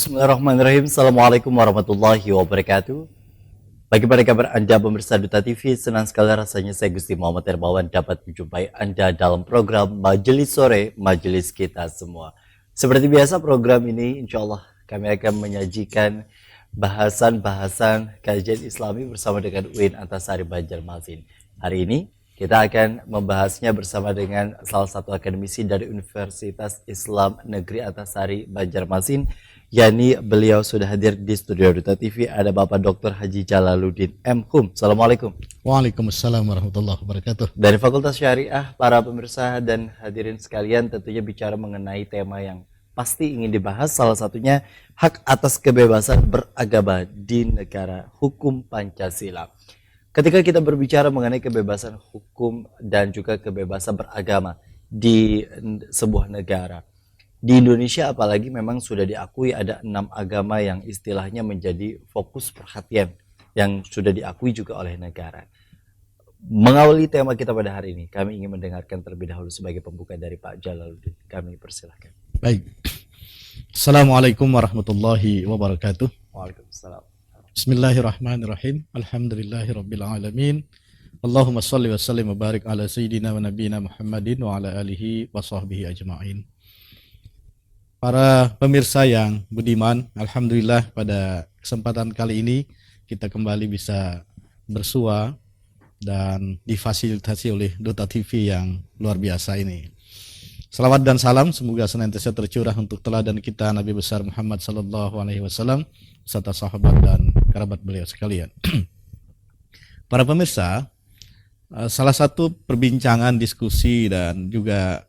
Bismillahirrahmanirrahim. Assalamualaikum warahmatullahi wabarakatuh. Bagaimana kabar Anda pemirsa Duta TV? Senang sekali rasanya saya Gusti Muhammad Hermawan dapat menjumpai Anda dalam program Majelis Sore, Majelis Kita Semua. Seperti biasa program ini insya Allah kami akan menyajikan bahasan-bahasan kajian Islami bersama dengan UIN Antasari Banjarmasin. Hari ini kita akan membahasnya bersama dengan salah satu akademisi dari Universitas Islam Negeri Antasari Banjarmasin, yakni beliau sudah hadir di studio Duta TV. Ada Bapak Dr. Haji Jalaluddin M. Hum. Assalamualaikum. Waalaikumsalam warahmatullahi wabarakatuh. Dari Fakultas Syariah, para pemirsa dan hadirin sekalian tentunya bicara mengenai tema yang pasti ingin dibahas, salah satunya hak atas kebebasan beragama di negara hukum Pancasila. Ketika kita berbicara mengenai kebebasan hukum dan juga kebebasan beragama di sebuah negara, di Indonesia apalagi memang sudah diakui ada 6 agama yang istilahnya menjadi fokus perhatian yang sudah diakui juga oleh negara. Mengawali tema kita pada hari ini, kami ingin mendengarkan terlebih dahulu sebagai pembuka dari Pak Jalaluddin. Kami persilahkan. Baik. Assalamualaikum warahmatullahi wabarakatuh. Waalaikumsalam. Bismillahirrahmanirrahim. Alhamdulillahirabbil alamin. Allahumma shalli wa sallim wa barik ala sayyidina wa nabiyina Muhammadin wa ala alihi wa sahbihi ajma'in. Para pemirsa yang budiman, alhamdulillah pada kesempatan kali ini kita kembali bisa bersua dan difasilitasi oleh Duta TV yang luar biasa ini. Salawat dan salam semoga senantiasa tercurah untuk teladan kita Nabi besar Muhammad sallallahu alaihi wasallam serta sahabat dan kerabat beliau sekalian. Para pemirsa, salah satu perbincangan, diskusi dan juga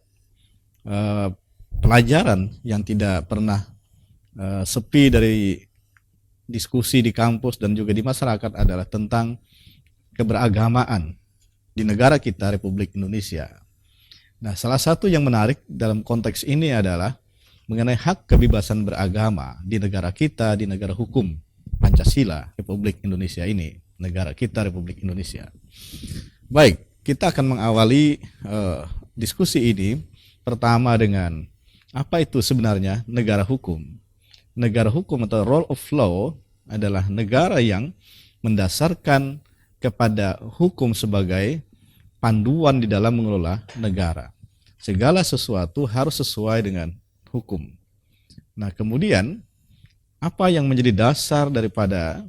pelajaran yang tidak pernah sepi dari diskusi di kampus dan juga di masyarakat adalah tentang keberagamaan di negara kita Republik Indonesia. Nah, salah satu yang menarik dalam konteks ini adalah mengenai hak kebebasan beragama di negara kita, di negara hukum Pancasila Republik Indonesia ini, negara kita Republik Indonesia. Baik, kita akan mengawali diskusi ini pertama dengan apa itu sebenarnya negara hukum. Negara hukum atau rule of law adalah negara yang mendasarkan kepada hukum sebagai panduan di dalam mengelola negara. Segala sesuatu harus sesuai dengan hukum. Nah, kemudian apa yang menjadi dasar daripada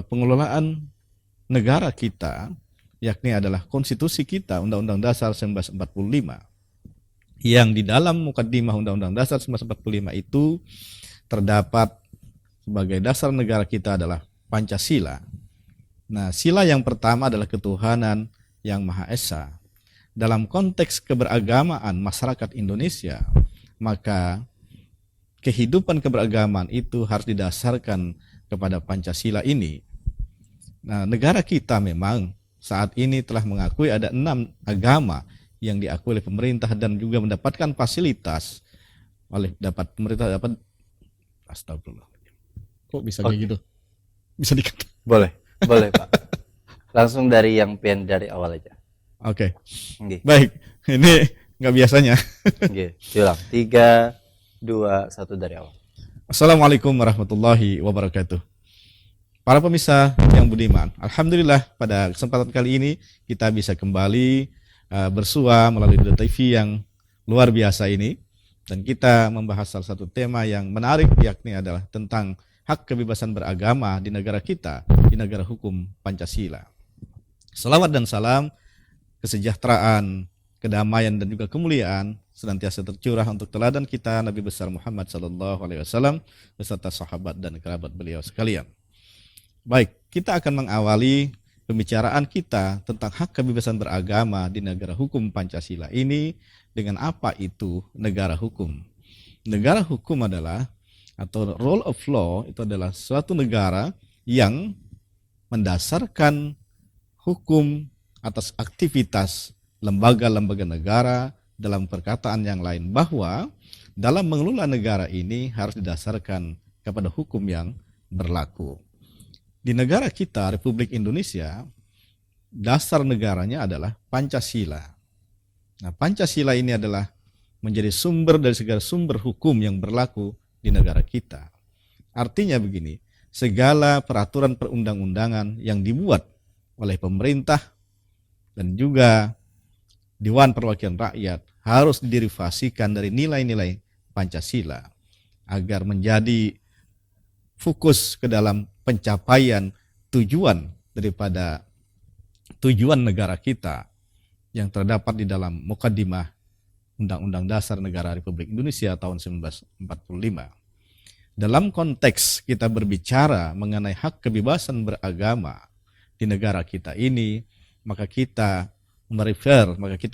pengelolaan negara kita, yakni adalah konstitusi kita, Undang-Undang Dasar 1945, yang di dalam mukaddimah Undang-Undang Dasar 1945 itu terdapat sebagai dasar negara kita adalah Pancasila. Nah, sila yang pertama adalah ketuhanan yang Maha Esa. Dalam konteks keberagamaan masyarakat Indonesia, maka kehidupan keberagaman itu harus didasarkan kepada Pancasila ini. Nah, negara kita memang saat ini telah mengakui ada 6 agama yang diakui oleh pemerintah dan juga mendapatkan fasilitas oleh pemerintah dapat. Astagfirullah. Kok bisa kayak gitu? Bisa dikata? Boleh Pak. Langsung dari yang pian dari awal aja. Oke. Baik, ini nggak biasanya. Ulang. 3, 2, 1 dari awal. Assalamualaikum warahmatullahi wabarakatuh. Para pemirsa yang budiman, alhamdulillah pada kesempatan kali ini kita bisa kembali bersua melalui Duta TV yang luar biasa ini, dan kita membahas salah satu tema yang menarik, yakni adalah tentang hak kebebasan beragama di negara kita, di negara hukum Pancasila. Salawat dan salam, kesejahteraan, kedamaian dan juga kemuliaan senantiasa tercurah untuk teladan kita Nabi besar Muhammad sallallahu alaihi wasallam beserta sahabat dan kerabat beliau sekalian. Baik, kita akan mengawali pembicaraan kita tentang hak kebebasan beragama di negara hukum Pancasila ini dengan apa itu negara hukum. Negara hukum adalah, atau rule of law, itu adalah suatu negara yang mendasarkan hukum atas aktivitas lembaga-lembaga negara. Dalam perkataan yang lain, bahwa dalam mengelola negara ini harus didasarkan kepada hukum yang berlaku. Di negara kita, Republik Indonesia, dasar negaranya adalah Pancasila. Nah, Pancasila ini adalah menjadi sumber dari segala sumber hukum yang berlaku di negara kita. Artinya begini, segala peraturan perundang-undangan yang dibuat oleh pemerintah dan juga Dewan Perwakilan Rakyat harus diderivasikan dari nilai-nilai Pancasila agar menjadi fokus ke dalam pencapaian tujuan daripada tujuan negara kita yang terdapat di dalam Mukaddimah Undang-Undang Dasar Negara Republik Indonesia tahun 1945. Dalam konteks kita berbicara mengenai hak kebebasan beragama di negara kita ini, maka kita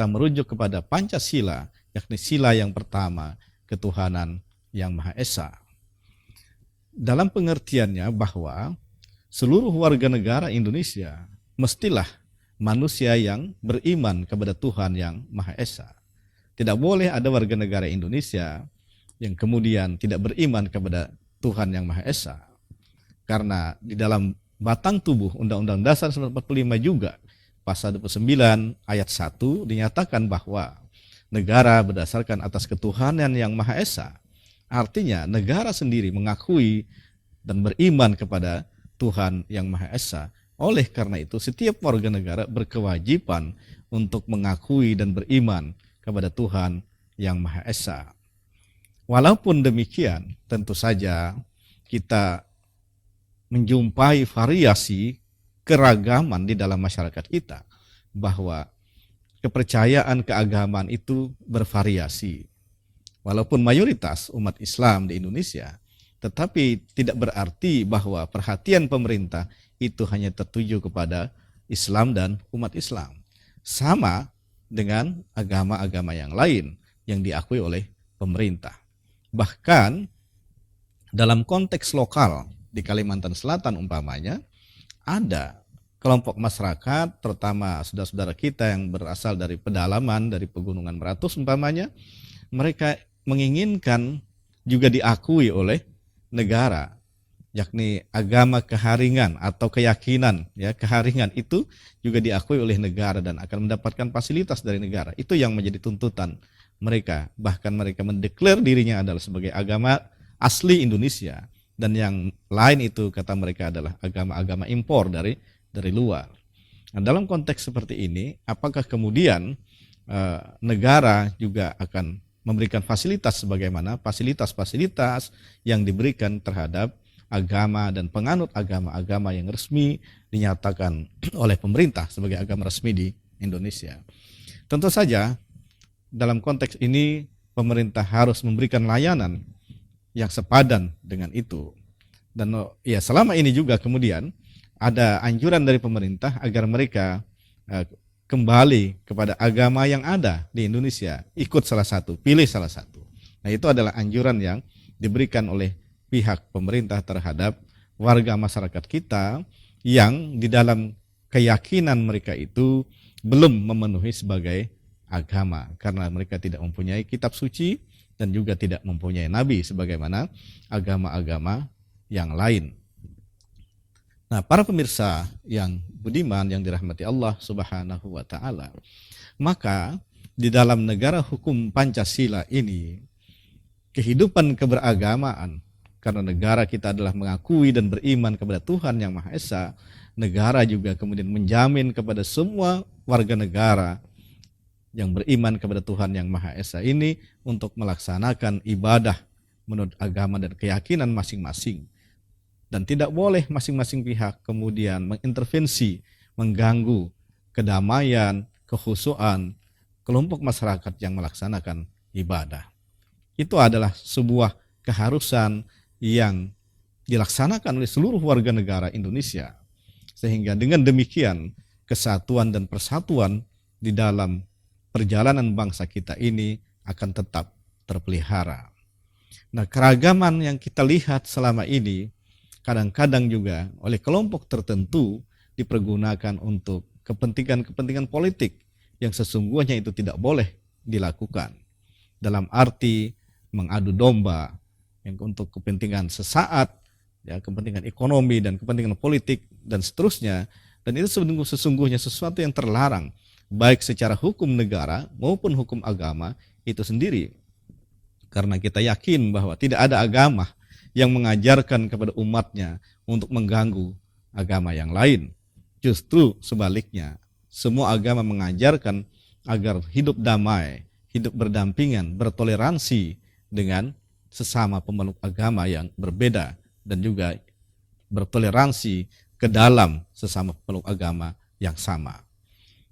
merujuk kepada Pancasila, yakni sila yang pertama, ketuhanan yang Maha Esa. Dalam pengertiannya bahwa seluruh warga negara Indonesia mestilah manusia yang beriman kepada Tuhan yang Maha Esa. Tidak boleh ada warga negara Indonesia yang kemudian tidak beriman kepada Tuhan yang Maha Esa. Karena di dalam batang tubuh Undang-Undang Dasar 1945 juga pasal 29 ayat 1 dinyatakan bahwa negara berdasarkan atas ketuhanan yang Maha Esa. Artinya negara sendiri mengakui dan beriman kepada Tuhan yang Maha Esa. Oleh karena itu setiap warga negara berkewajiban untuk mengakui dan beriman kepada Tuhan yang Maha Esa. Walaupun demikian, tentu saja kita menjumpai variasi keragaman di dalam masyarakat kita, bahwa kepercayaan keagamaan itu bervariasi. Walaupun mayoritas umat Islam di Indonesia, tetapi tidak berarti bahwa perhatian pemerintah itu hanya tertuju kepada Islam dan umat Islam. Sama dengan agama-agama yang lain yang diakui oleh pemerintah. Bahkan dalam konteks lokal di Kalimantan Selatan umpamanya, ada kelompok masyarakat, terutama saudara-saudara kita yang berasal dari pedalaman, dari pegunungan Meratus umpamanya, mereka menginginkan juga diakui oleh negara, yakni agama keharingan atau keyakinan, ya, keharingan itu juga diakui oleh negara dan akan mendapatkan fasilitas dari negara. Itu yang menjadi tuntutan mereka. Bahkan mereka mendeklar dirinya adalah sebagai agama asli Indonesia, dan yang lain itu kata mereka adalah agama-agama impor dari luar. Nah, dalam konteks seperti ini, apakah kemudian negara juga akan memberikan fasilitas sebagaimana fasilitas-fasilitas yang diberikan terhadap agama dan penganut agama-agama yang resmi dinyatakan oleh pemerintah sebagai agama resmi di Indonesia? Tentu saja dalam konteks ini pemerintah harus memberikan layanan yang sepadan dengan itu. Dan ya, selama ini juga kemudian ada anjuran dari pemerintah agar mereka kembali kepada agama yang ada di Indonesia, ikut salah satu, pilih salah satu. Nah, itu adalah anjuran yang diberikan oleh pihak pemerintah terhadap warga masyarakat kita yang di dalam keyakinan mereka itu belum memenuhi sebagai agama, karena mereka tidak mempunyai kitab suci dan juga tidak mempunyai nabi sebagaimana agama-agama yang lain. Nah, para pemirsa yang budiman yang dirahmati Allah Subhanahu wa taala, maka di dalam negara hukum Pancasila ini kehidupan keberagamaan, karena negara kita adalah mengakui dan beriman kepada Tuhan yang Maha Esa, negara juga kemudian menjamin kepada semua warga negara yang beriman kepada Tuhan yang Maha Esa ini untuk melaksanakan ibadah menurut agama dan keyakinan masing-masing. Dan tidak boleh masing-masing pihak kemudian mengintervensi, mengganggu kedamaian, kekhusyuan kelompok masyarakat yang melaksanakan ibadah. Itu adalah sebuah keharusan yang dilaksanakan oleh seluruh warga negara Indonesia. Sehingga dengan demikian kesatuan dan persatuan di dalam perjalanan bangsa kita ini akan tetap terpelihara. Nah, keragaman yang kita lihat selama ini kadang-kadang juga oleh kelompok tertentu dipergunakan untuk kepentingan-kepentingan politik yang sesungguhnya itu tidak boleh dilakukan. Dalam arti mengadu domba yang untuk kepentingan sesaat, ya, kepentingan ekonomi dan kepentingan politik dan seterusnya. Dan itu sesungguhnya sesuatu yang terlarang, baik secara hukum negara maupun hukum agama itu sendiri. Karena kita yakin bahwa tidak ada agama yang mengajarkan kepada umatnya untuk mengganggu agama yang lain. Justru sebaliknya, semua agama mengajarkan agar hidup damai, hidup berdampingan, bertoleransi dengan sesama pemeluk agama yang berbeda, dan juga bertoleransi ke dalam sesama pemeluk agama yang sama.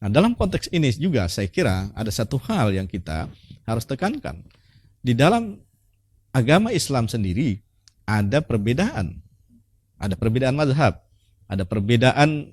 Nah, dalam konteks ini juga saya kira ada satu hal yang kita harus tekankan. Di dalam agama Islam sendiri ada perbedaan mazhab, ada perbedaan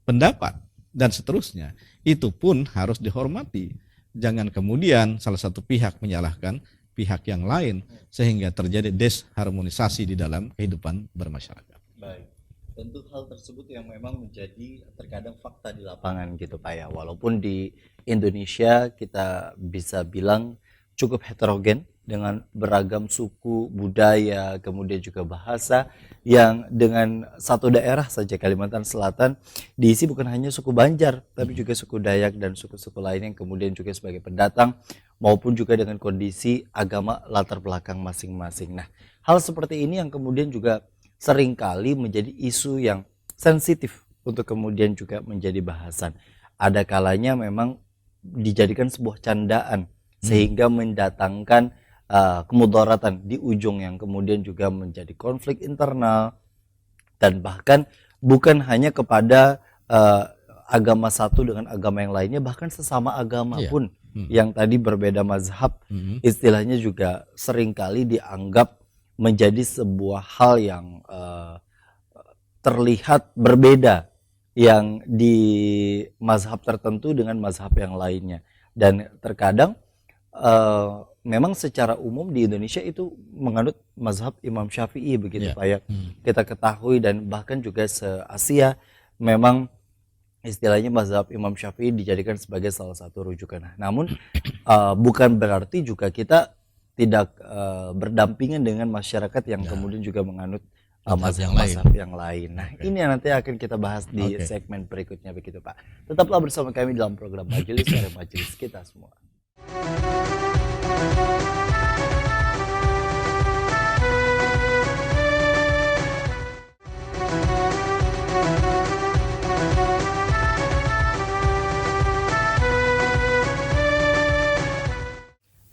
pendapat, dan seterusnya. Itu pun harus dihormati. Jangan kemudian salah satu pihak menyalahkan pihak yang lain sehingga terjadi desharmonisasi di dalam kehidupan bermasyarakat. Baik. Tentu hal tersebut yang memang menjadi terkadang fakta di lapangan gitu Pak ya. Walaupun di Indonesia kita bisa bilang cukup heterogen dengan beragam suku, budaya, kemudian juga bahasa, yang dengan satu daerah saja Kalimantan Selatan diisi bukan hanya suku Banjar, tapi juga suku Dayak dan suku-suku lain yang kemudian juga sebagai pendatang, maupun juga dengan kondisi agama latar belakang masing-masing. Nah, hal seperti ini yang kemudian juga seringkali menjadi isu yang sensitif untuk kemudian juga menjadi bahasan. Ada kalanya memang dijadikan sebuah candaan sehingga mendatangkan kemudaratan di ujung yang kemudian juga menjadi konflik internal, dan bahkan bukan hanya kepada agama satu dengan agama yang lainnya, bahkan sesama agama pun yang tadi berbeda mazhab, istilahnya juga seringkali dianggap menjadi sebuah hal yang terlihat berbeda yang di mazhab tertentu dengan mazhab yang lainnya. Dan terkadang memang secara umum di Indonesia itu menganut mazhab Imam Syafi'i begitu Pak ya. Kita ketahui, dan bahkan juga se-Asia memang istilahnya mazhab Imam Syafi'i dijadikan sebagai salah satu rujukan. Namun bukan berarti juga kita tidak berdampingan dengan masyarakat yang kemudian juga menganut mazhab yang lain. Nah, ini yang nanti akan kita bahas di segmen berikutnya begitu Pak. Tetaplah bersama kami dalam program Majelis Sore Majelis Kita Semua.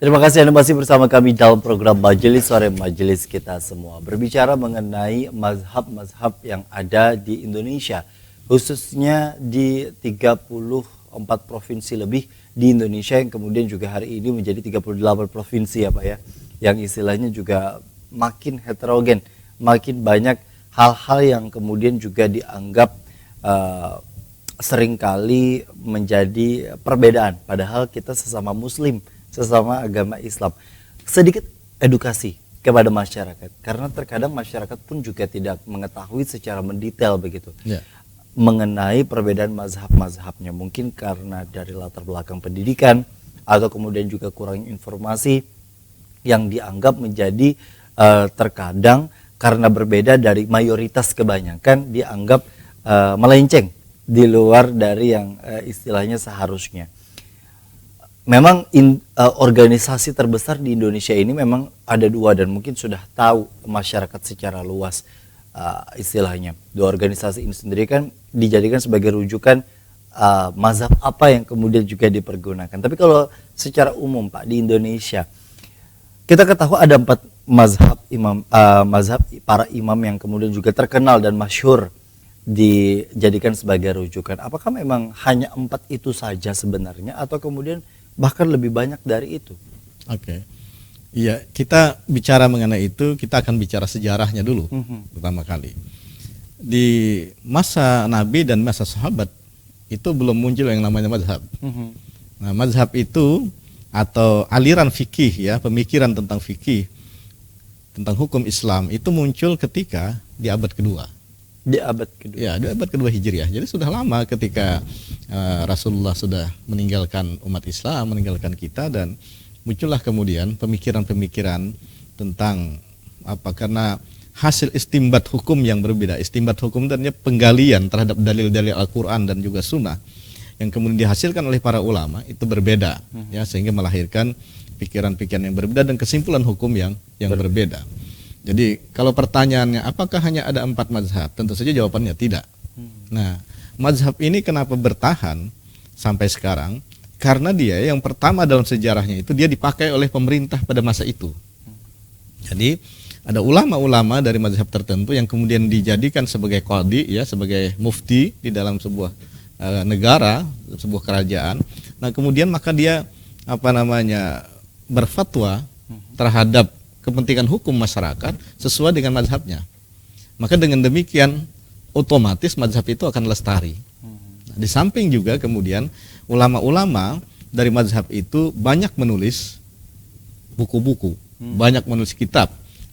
Terima kasih Anda masih bersama kami dalam program Majelis Sore Majelis Kita Semua. Berbicara mengenai mazhab-mazhab yang ada di Indonesia, khususnya di 34 provinsi lebih di Indonesia, yang kemudian juga hari ini menjadi 38 provinsi ya Pak ya, yang istilahnya juga makin heterogen, makin banyak hal-hal yang kemudian juga dianggap seringkali menjadi perbedaan, padahal kita sesama muslim, sesama agama Islam. Sedikit edukasi kepada masyarakat, karena terkadang masyarakat pun juga tidak mengetahui secara mendetail begitu mengenai perbedaan mazhab-mazhabnya, mungkin karena dari latar belakang pendidikan atau kemudian juga kurang informasi yang dianggap menjadi terkadang karena berbeda dari mayoritas kebanyakan dianggap melenceng di luar dari yang istilahnya seharusnya. Memang organisasi terbesar di Indonesia ini memang ada dua, dan mungkin sudah tahu masyarakat secara luas istilahnya. Dua organisasi ini sendiri kan dijadikan sebagai rujukan mazhab apa yang kemudian juga dipergunakan. Tapi kalau secara umum Pak di Indonesia, kita ketahui ada 4 mazhab para imam yang kemudian juga terkenal dan masyhur dijadikan sebagai rujukan. Apakah memang hanya 4 itu saja sebenarnya, atau kemudian bahkan lebih banyak dari itu? Iya, kita bicara mengenai itu, kita akan bicara sejarahnya dulu pertama kali. Di masa Nabi dan masa sahabat itu belum muncul yang namanya mazhab. Nah, mazhab itu atau aliran fikih ya, pemikiran tentang fikih, tentang hukum Islam itu muncul ketika di abad kedua. Di abad kedua. Ya, di abad kedua Hijriah. Jadi sudah lama ketika Rasulullah sudah meninggalkan umat Islam, meninggalkan kita, dan muncullah kemudian pemikiran-pemikiran tentang apa, karena hasil istimbat hukum yang berbeda. Istimbat hukum dan penggalian terhadap dalil-dalil Al-Quran dan juga Sunnah yang kemudian dihasilkan oleh para ulama itu berbeda, ya, sehingga melahirkan pikiran-pikiran yang berbeda dan kesimpulan hukum yang berbeda. Jadi kalau pertanyaannya apakah hanya ada 4 mazhab? Tentu saja jawabannya tidak. Nah, mazhab ini kenapa bertahan sampai sekarang? Karena dia yang pertama dalam sejarahnya itu dia dipakai oleh pemerintah pada masa itu. Jadi ada ulama-ulama dari mazhab tertentu yang kemudian dijadikan sebagai qadhi, ya, sebagai mufti di dalam sebuah negara, sebuah kerajaan. Nah, kemudian maka dia berfatwa terhadap kepentingan hukum masyarakat sesuai dengan mazhabnya. Maka dengan demikian otomatis mazhab itu akan lestari. Nah, di samping juga kemudian ulama-ulama dari mazhab itu banyak menulis buku-buku, banyak menulis kitab.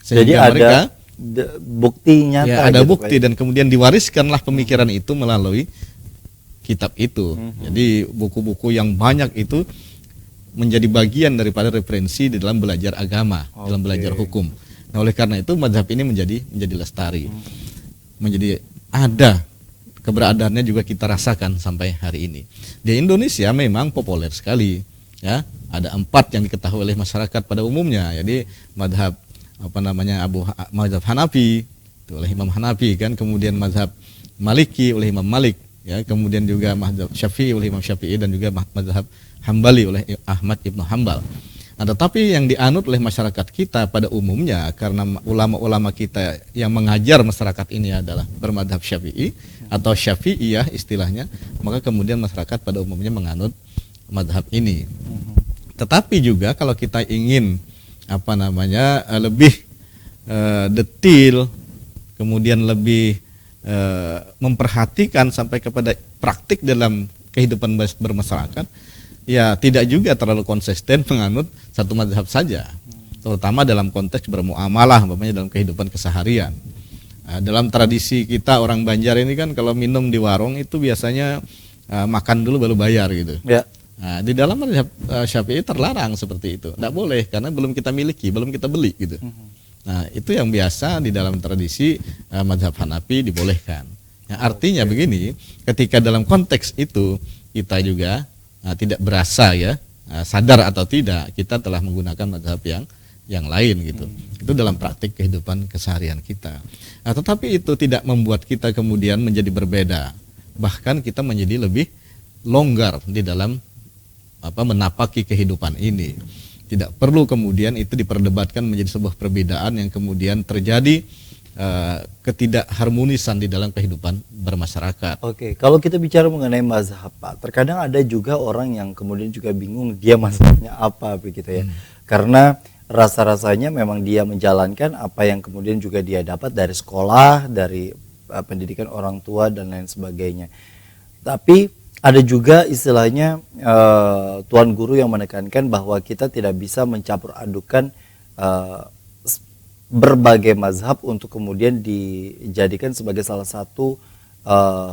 Jadi Sehingga mereka ada bukti nyata. ya, ada gitu, bukti Pak. dan kemudian diwariskanlah pemikiran itu melalui kitab itu. Jadi buku-buku yang banyak itu menjadi bagian daripada referensi di dalam belajar agama, dalam belajar hukum. Nah, oleh karena itu mazhab ini menjadi lestari. Menjadi ada keberadaannya juga kita rasakan sampai hari ini. Di Indonesia memang populer sekali, ya. Ada 4 yang diketahui oleh masyarakat pada umumnya. Jadi mazhab mazhab Hanafi itu oleh Imam Hanafi kan, kemudian mazhab Maliki oleh Imam Malik, ya, kemudian juga mazhab Syafi'i oleh Imam Syafi'i dan juga mazhab Hambali oleh Ahmad Ibnu Hambal. Nah, tetapi yang dianut oleh masyarakat kita pada umumnya karena ulama-ulama kita yang mengajar masyarakat ini adalah bermadhab Syafi'i atau Syafi'iyah istilahnya, maka kemudian masyarakat pada umumnya menganut madhab ini. Tetapi juga kalau kita ingin lebih detil, kemudian lebih memperhatikan sampai kepada praktik dalam kehidupan bermasyarakat, ya tidak juga terlalu konsisten menganut satu mazhab saja, terutama dalam konteks bermuamalah, umpamanya dalam kehidupan keseharian. Dalam tradisi kita orang Banjar ini kan kalau minum di warung itu biasanya makan dulu baru bayar gitu. Ya. Nah, di dalam mazhab Syafi'i terlarang seperti itu, tidak boleh karena belum kita miliki, belum kita beli gitu. Nah, itu yang biasa di dalam tradisi mazhab Hanafi dibolehkan. Nah, artinya begini, ketika dalam konteks itu kita juga tidak berasa, ya, sadar atau tidak, kita telah menggunakan mazhab yang lain gitu. Itu dalam praktik kehidupan keseharian kita. Nah, tetapi itu tidak membuat kita kemudian menjadi berbeda. Bahkan kita menjadi lebih longgar di dalam menapaki kehidupan ini. Tidak perlu kemudian itu diperdebatkan menjadi sebuah perbedaan yang kemudian terjadi ketidakharmonisan di dalam kehidupan bermasyarakat. Oke, kalau kita bicara mengenai mazhab, Pak, terkadang ada juga orang yang kemudian juga bingung dia mazhabnya apa begitu ya. Karena rasa-rasanya memang dia menjalankan apa yang kemudian juga dia dapat dari sekolah, dari pendidikan orang tua dan lain sebagainya. Tapi ada juga istilahnya tuan guru yang menekankan bahwa kita tidak bisa mencampur adukan berbagai mazhab untuk kemudian dijadikan sebagai salah satu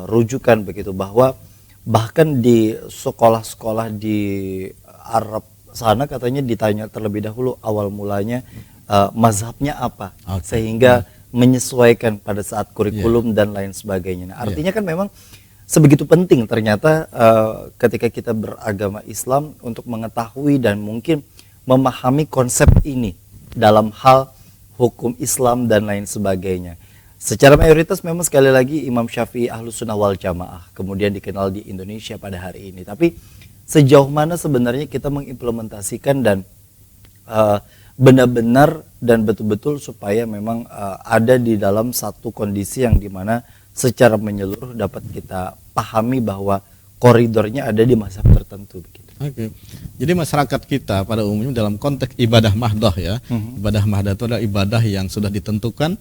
rujukan begitu, bahwa bahkan di sekolah-sekolah di Arab sana katanya ditanya terlebih dahulu awal mulanya mazhabnya apa, sehingga menyesuaikan pada saat kurikulum dan lain sebagainya. Nah, artinya kan memang sebegitu penting ternyata ketika kita beragama Islam untuk mengetahui dan mungkin memahami konsep ini dalam hal hukum Islam dan lain sebagainya. Secara mayoritas memang sekali lagi Imam Syafi'i Ahlus Sunnah wal Jamaah kemudian dikenal di Indonesia pada hari ini. Tapi sejauh mana sebenarnya kita mengimplementasikan dan benar-benar dan betul-betul supaya memang ada di dalam satu kondisi yang dimana secara menyeluruh dapat kita pahami bahwa koridornya ada di mazhab tertentu begitu. Oke. Jadi masyarakat kita pada umumnya dalam konteks ibadah mahdoh, ya. Ibadah mahdoh itu adalah ibadah yang sudah ditentukan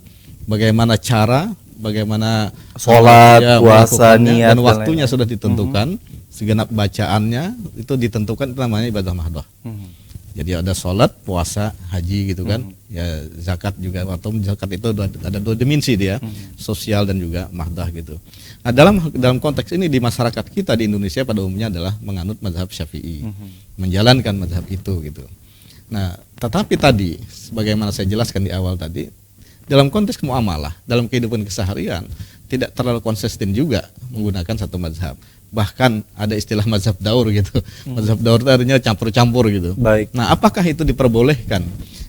bagaimana cara, bagaimana sholat, puasa, niat dan waktunya sudah ditentukan, segenap bacaannya itu ditentukan, itu namanya ibadah mahdoh. Jadi ada sholat, puasa, haji gitu kan, ya zakat juga, atau zakat itu ada 2 dimensi dia, sosial dan juga mahdah gitu. Nah, dalam konteks ini di masyarakat kita di Indonesia pada umumnya adalah menganut mazhab Syafi'i, menjalankan mazhab itu gitu. Nah, tetapi tadi, sebagaimana saya jelaskan di awal tadi, dalam konteks muamalah, dalam kehidupan keseharian tidak terlalu konsisten juga menggunakan satu mazhab. Bahkan ada istilah mazhab daur gitu. Mazhab daur itu artinya campur-campur gitu. Baik. Nah, apakah itu diperbolehkan?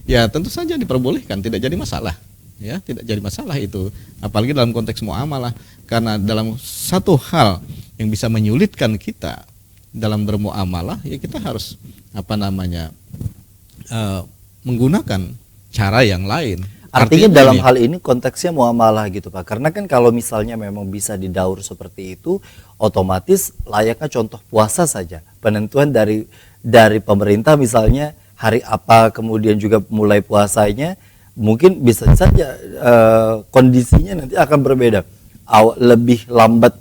Ya tentu saja diperbolehkan, tidak jadi masalah. ya, tidak jadi masalah itu. Apalagi dalam konteks muamalah, karena dalam satu hal yang bisa menyulitkan kita dalam bermuamalah, ya kita harus menggunakan cara yang lain. Artinya dalam hal ini konteksnya muamalah gitu Pak. Karena kan kalau misalnya memang bisa didaur seperti itu, otomatis layaknya contoh puasa saja. Penentuan dari pemerintah misalnya hari apa, kemudian juga mulai puasanya, mungkin bisa saja kondisinya nanti akan berbeda. Lebih lambat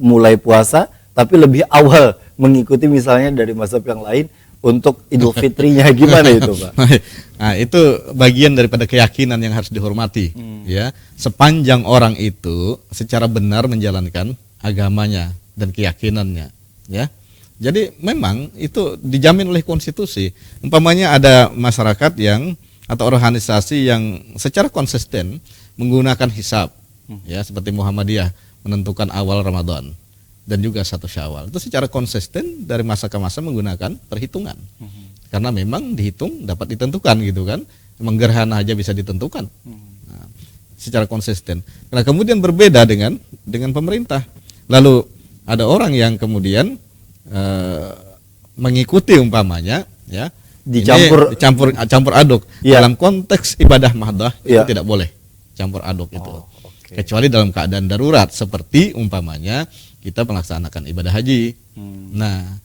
mulai puasa, tapi lebih awal mengikuti misalnya dari mazhab yang lain untuk Idul Fitrinya. Gimana itu Pak? Nah, itu bagian daripada keyakinan yang harus dihormati, ya. Sepanjang orang itu secara benar menjalankan agamanya dan keyakinannya, ya. Jadi memang itu dijamin oleh konstitusi. Umpamanya ada masyarakat yang atau organisasi yang secara konsisten menggunakan hisab, ya, seperti Muhammadiyah menentukan awal Ramadan dan juga 1 Syawal. Itu secara konsisten dari masa ke masa menggunakan perhitungan. Karena memang dihitung dapat ditentukan gitu kan. Memang gerhana aja bisa ditentukan. Nah, secara konsisten. Nah, kemudian berbeda dengan pemerintah. Lalu ada orang yang kemudian mengikuti umpamanya, ya, campur aduk. Ya. Dalam konteks ibadah mahdah itu Ya. tidak boleh campur aduk itu. Okay. Kecuali dalam keadaan darurat seperti umpamanya kita melaksanakan ibadah haji. Nah,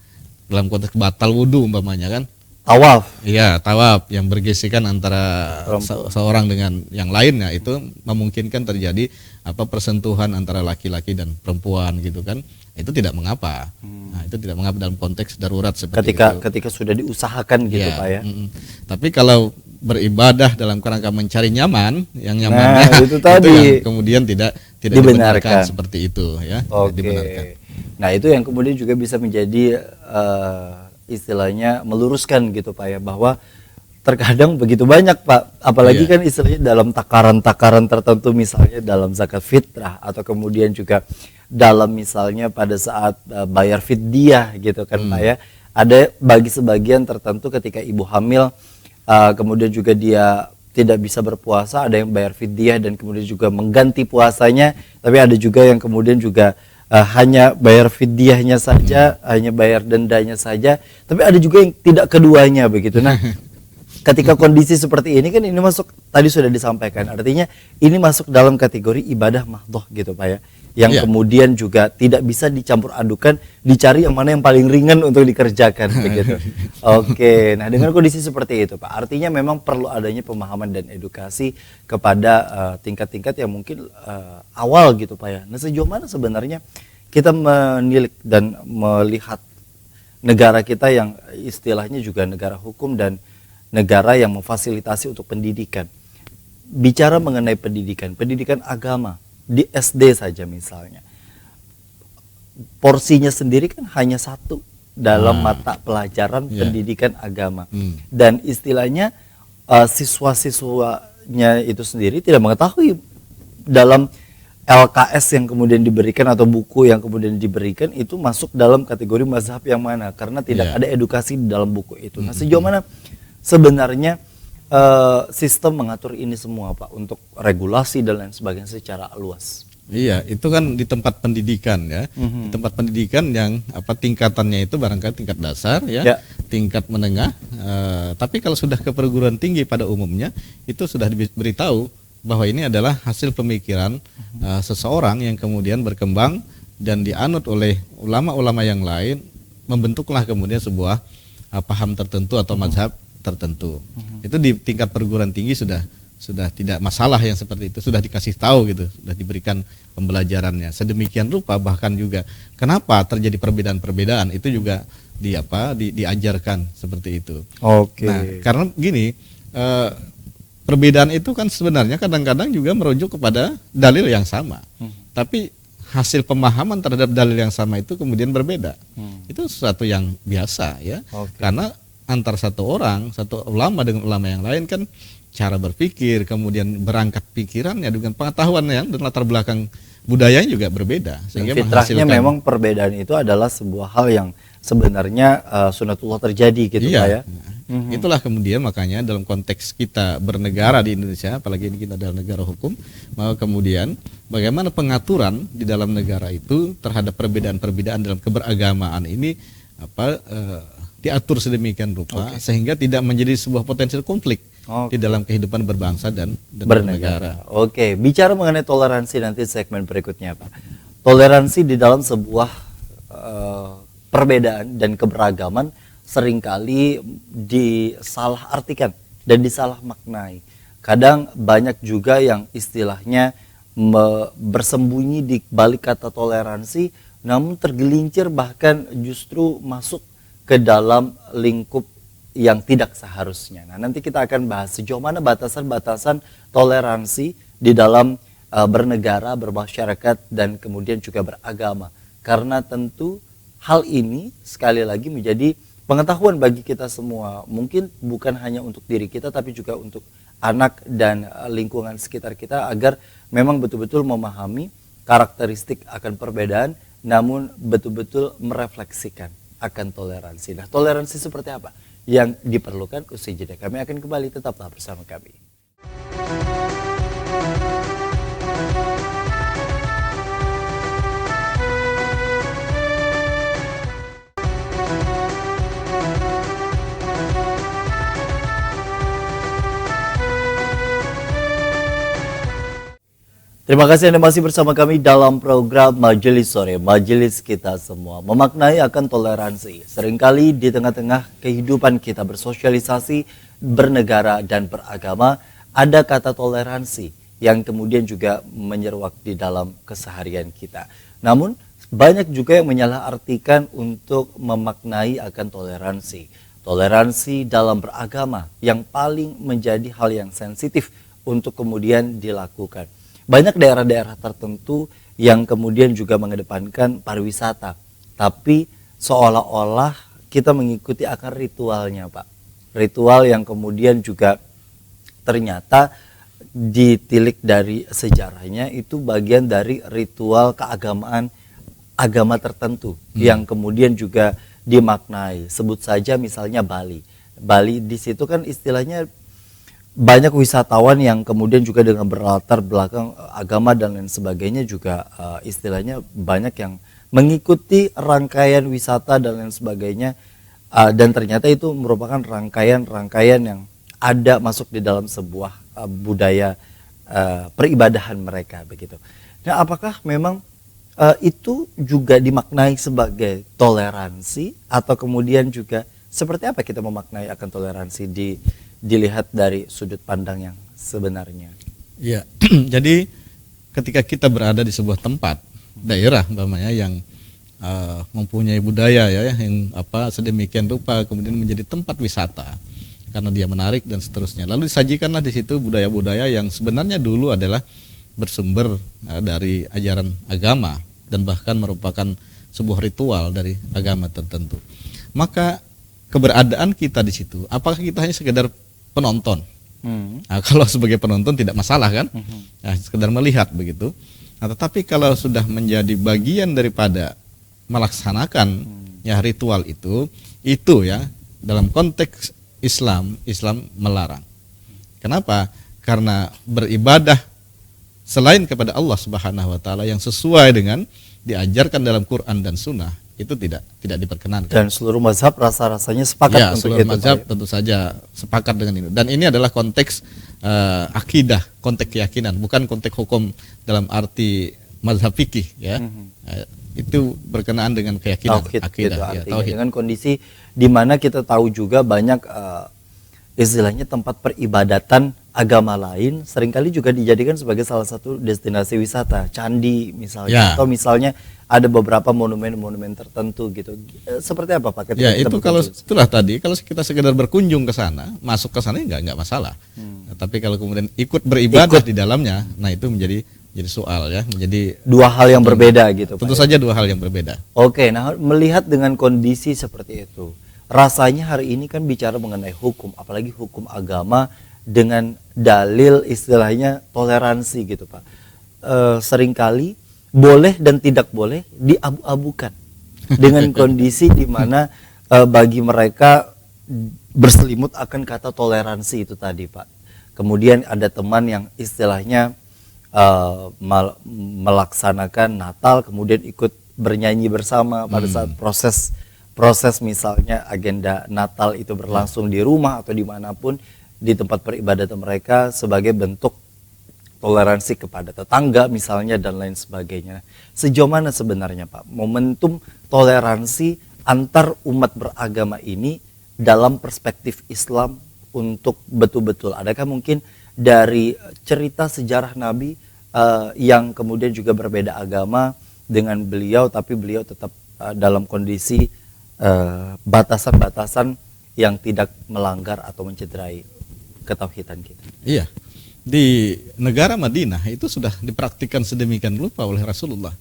dalam konteks batal wudhu umpamanya kan, Tawaf. iya, tawaf yang bergesekan antara seorang dengan yang lainnya, itu memungkinkan terjadi persentuhan antara laki-laki dan perempuan gitu kan. Itu tidak mengapa. Nah, itu tidak mengapa dalam konteks darurat seperti itu. Ketika sudah diusahakan gitu Ya, Pak ya. Tapi kalau beribadah dalam kerangka mencari nyaman, yang Nah, nyamannya itu tadi yang kemudian tidak dibenarkan seperti itu, ya. Oke. Dibenarkan. Nah, itu yang kemudian juga bisa menjadi istilahnya meluruskan gitu Pak ya, bahwa terkadang begitu banyak Pak, apalagi Iya. kan istilahnya dalam takaran-takaran tertentu, misalnya dalam zakat fitrah atau kemudian juga dalam misalnya pada saat bayar fidyah gitu kan Pak ya. Ada bagi sebagian tertentu ketika ibu hamil kemudian juga dia tidak bisa berpuasa, ada yang bayar fidyah dan kemudian juga mengganti puasanya, tapi ada juga yang kemudian juga hanya bayar fidyahnya saja, hanya bayar dendanya saja, tapi ada juga yang tidak keduanya begitu. Nah, ketika kondisi seperti ini kan ini masuk, tadi sudah disampaikan, artinya ini masuk dalam kategori ibadah mahdoh gitu Pak ya, yang kemudian juga tidak bisa dicampur adukan, dicari yang mana yang paling ringan untuk dikerjakan begitu. Oke, nah dengan kondisi seperti itu Pak, artinya memang perlu adanya pemahaman dan edukasi kepada tingkat-tingkat yang mungkin awal gitu Pak ya. Nah, sejauh mana sebenarnya kita menilik dan melihat negara kita yang istilahnya juga negara hukum dan negara yang memfasilitasi untuk pendidikan. Bicara mengenai pendidikan agama di SD saja misalnya, porsinya sendiri kan hanya 1 dalam mata pelajaran pendidikan agama, dan istilahnya siswa-siswanya itu sendiri tidak mengetahui dalam LKS yang kemudian diberikan atau buku yang kemudian diberikan itu masuk dalam kategori mazhab yang mana, karena tidak ada edukasi di dalam buku itu. Nah, sejauh mana sebenarnya sistem mengatur ini semua Pak, untuk regulasi dan lain sebagainya secara luas? Iya, itu kan di tempat pendidikan ya. Di tempat pendidikan yang tingkatannya itu barangkali tingkat dasar ya, tingkat menengah. Tapi kalau sudah ke perguruan tinggi pada umumnya itu sudah diberitahu bahwa ini adalah hasil pemikiran seseorang yang kemudian berkembang dan dianut oleh ulama-ulama yang lain, membentuklah kemudian sebuah paham tertentu atau mazhab tertentu. Itu di tingkat perguruan tinggi sudah tidak masalah yang seperti itu, sudah dikasih tahu gitu, sudah diberikan pembelajarannya. Sedemikian rupa bahkan juga kenapa terjadi perbedaan-perbedaan itu juga diajarkan seperti itu. Oke. Nah, karena gini, perbedaan itu kan sebenarnya kadang-kadang juga merujuk kepada dalil yang sama. Tapi hasil pemahaman terhadap dalil yang sama itu kemudian berbeda. Itu sesuatu yang biasa ya. Karena antar satu ulama dengan ulama yang lain kan cara berpikir, kemudian berangkat pikirannya dengan pengetahuannya dan latar belakang budayanya juga berbeda. Sehingga fitrahnya memang perbedaan itu adalah sebuah hal yang sebenarnya sunatullah terjadi gitu Pak ya. Itulah kemudian makanya dalam konteks kita bernegara di Indonesia, apalagi ini kita adalah negara hukum, maka kemudian bagaimana pengaturan di dalam negara itu terhadap perbedaan-perbedaan dalam keberagamaan ini diatur sedemikian rupa sehingga tidak menjadi sebuah potensial konflik di dalam kehidupan berbangsa dan bernegara. Oke, bicara mengenai toleransi nanti segmen berikutnya, Pak. Toleransi di dalam sebuah perbedaan dan keberagaman seringkali disalahartikan dan disalah maknai. Kadang banyak juga yang istilahnya bersembunyi di balik kata toleransi, namun tergelincir bahkan justru masuk ke dalam lingkup yang tidak seharusnya. Nah, nanti kita akan bahas sejauh mana batasan-batasan toleransi di dalam bernegara, bermasyarakat, dan kemudian juga beragama. Karena tentu hal ini sekali lagi menjadi pengetahuan bagi kita semua. Mungkin bukan hanya untuk diri kita, tapi juga untuk anak dan lingkungan sekitar kita, agar memang betul-betul memahami karakteristik akan perbedaan, namun betul-betul merefleksikan akan toleransi. Nah, toleransi seperti apa yang diperlukan? Usai jeda kami akan kembali, tetaplah bersama kami. Terima kasih Anda masih bersama kami dalam program Majelis Sore, majelis kita semua. Memaknai akan toleransi. Seringkali di tengah-tengah kehidupan kita bersosialisasi, bernegara dan beragama, ada kata toleransi yang kemudian juga menyeruak di dalam keseharian kita. Namun banyak juga yang menyalahartikan untuk memaknai akan toleransi. Toleransi dalam beragama yang paling menjadi hal yang sensitif untuk kemudian dilakukan. Banyak daerah-daerah tertentu yang kemudian juga mengedepankan pariwisata, tapi seolah-olah kita mengikuti akan ritualnya, Pak. Ritual yang kemudian juga ternyata ditilik dari sejarahnya itu bagian dari ritual keagamaan agama tertentu yang kemudian juga dimaknai. Sebut saja misalnya Bali. Bali di situ kan istilahnya banyak wisatawan yang kemudian juga dengan berlatar belakang agama dan lain sebagainya juga istilahnya banyak yang mengikuti rangkaian wisata dan lain sebagainya, dan ternyata itu merupakan rangkaian yang ada masuk di dalam sebuah budaya peribadahan mereka begitu. Nah, apakah memang itu juga dimaknai sebagai toleransi atau kemudian juga seperti apa kita memaknai akan toleransi dilihat dari sudut pandang yang sebenarnya? Ya, jadi ketika kita berada di sebuah tempat daerah umpamanya yang mempunyai budaya yang sedemikian rupa kemudian menjadi tempat wisata karena dia menarik dan seterusnya. Lalu disajikanlah di situ budaya-budaya yang sebenarnya dulu adalah bersumber dari ajaran agama dan bahkan merupakan sebuah ritual dari agama tertentu. Maka keberadaan kita di situ, apakah kita hanya sekedar penonton? Nah, kalau sebagai penonton tidak masalah kan, nah, sekedar melihat begitu. Nah, tetapi kalau sudah menjadi bagian daripada melaksanakan ritual itu ya dalam konteks Islam melarang. Kenapa? Karena beribadah selain kepada Allah Subhanahu wa taala yang sesuai dengan diajarkan dalam Quran dan Sunnah itu tidak diperkenankan. Dan seluruh mazhab rasa-rasanya sepakat untuk seluruh itu. Mazhab tentu saja sepakat dengan ini. Dan ini adalah konteks akidah, konteks keyakinan, bukan konteks hukum dalam arti mazhab fikih ya. Itu berkenaan dengan keyakinan, tauhid, akidah, gitu, tauhid. dengan kondisi di mana kita tahu juga banyak istilahnya tempat peribadatan agama lain seringkali juga dijadikan sebagai salah satu destinasi wisata, candi misalnya, atau misalnya ada beberapa monumen-monumen tertentu gitu. Seperti apa Pak? Ya itu kalau itulah tadi, kalau kita sekedar berkunjung ke sana, masuk ke sana nggak masalah. Nah, tapi kalau kemudian ikut beribadah di dalamnya, nah itu menjadi soal ya, menjadi dua hal yang berbeda gitu. Tentu saja dua hal yang berbeda. Oke, nah melihat dengan kondisi seperti itu, rasanya hari ini kan bicara mengenai hukum, apalagi hukum agama dengan dalil istilahnya toleransi gitu Pak. Seringkali boleh dan tidak boleh diabu-abukan dengan kondisi di mana bagi mereka berselimut akan kata toleransi itu tadi, Pak. Kemudian ada teman yang istilahnya melaksanakan Natal, kemudian ikut bernyanyi bersama pada saat proses misalnya agenda Natal itu berlangsung di rumah atau dimanapun di tempat peribadatan mereka sebagai bentuk toleransi kepada tetangga misalnya dan lain sebagainya. Sejauh mana sebenarnya Pak momentum toleransi antar umat beragama ini dalam perspektif Islam untuk betul-betul, adakah mungkin dari cerita sejarah Nabi yang kemudian juga berbeda agama dengan beliau tapi beliau tetap dalam kondisi batasan-batasan yang tidak melanggar atau mencederai ketauhidan kita. Iya, di negara Madinah itu sudah dipraktikkan sedemikian rupa oleh Rasulullah.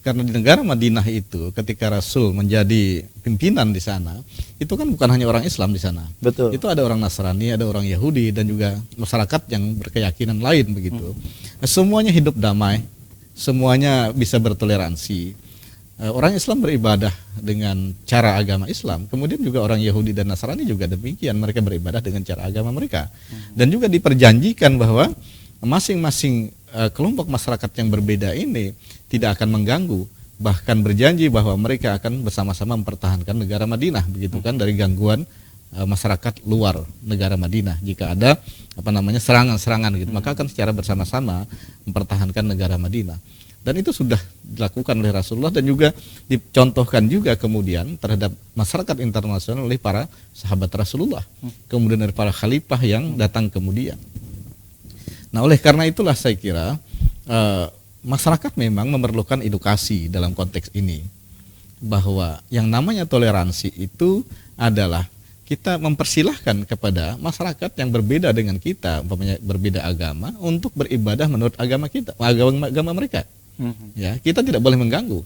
Karena di negara Madinah itu ketika Rasul menjadi pimpinan di sana, itu kan bukan hanya orang Islam di sana. Betul. Itu ada orang Nasrani, ada orang Yahudi dan juga masyarakat yang berkeyakinan lain begitu. Nah, semuanya hidup damai, semuanya bisa bertoleransi. Orang Islam beribadah dengan cara agama Islam, kemudian juga orang Yahudi dan Nasrani juga demikian, mereka beribadah dengan cara agama mereka. Dan juga diperjanjikan bahwa masing-masing kelompok masyarakat yang berbeda ini tidak akan mengganggu, bahkan berjanji bahwa mereka akan bersama-sama mempertahankan negara Madinah, begitu kan, dari gangguan masyarakat luar negara Madinah. Jika ada serangan-serangan gitu, maka akan secara bersama-sama mempertahankan negara Madinah. Dan itu sudah dilakukan oleh Rasulullah dan juga dicontohkan juga kemudian terhadap masyarakat internasional oleh para sahabat Rasulullah, kemudian dari para khalifah yang datang kemudian. Nah, oleh karena itulah saya kira masyarakat memang memerlukan edukasi dalam konteks ini, bahwa yang namanya toleransi itu adalah kita mempersilahkan kepada masyarakat yang berbeda dengan kita, umpamanya berbeda agama, untuk beribadah menurut agama kita, agama mereka. Ya, kita tidak boleh mengganggu.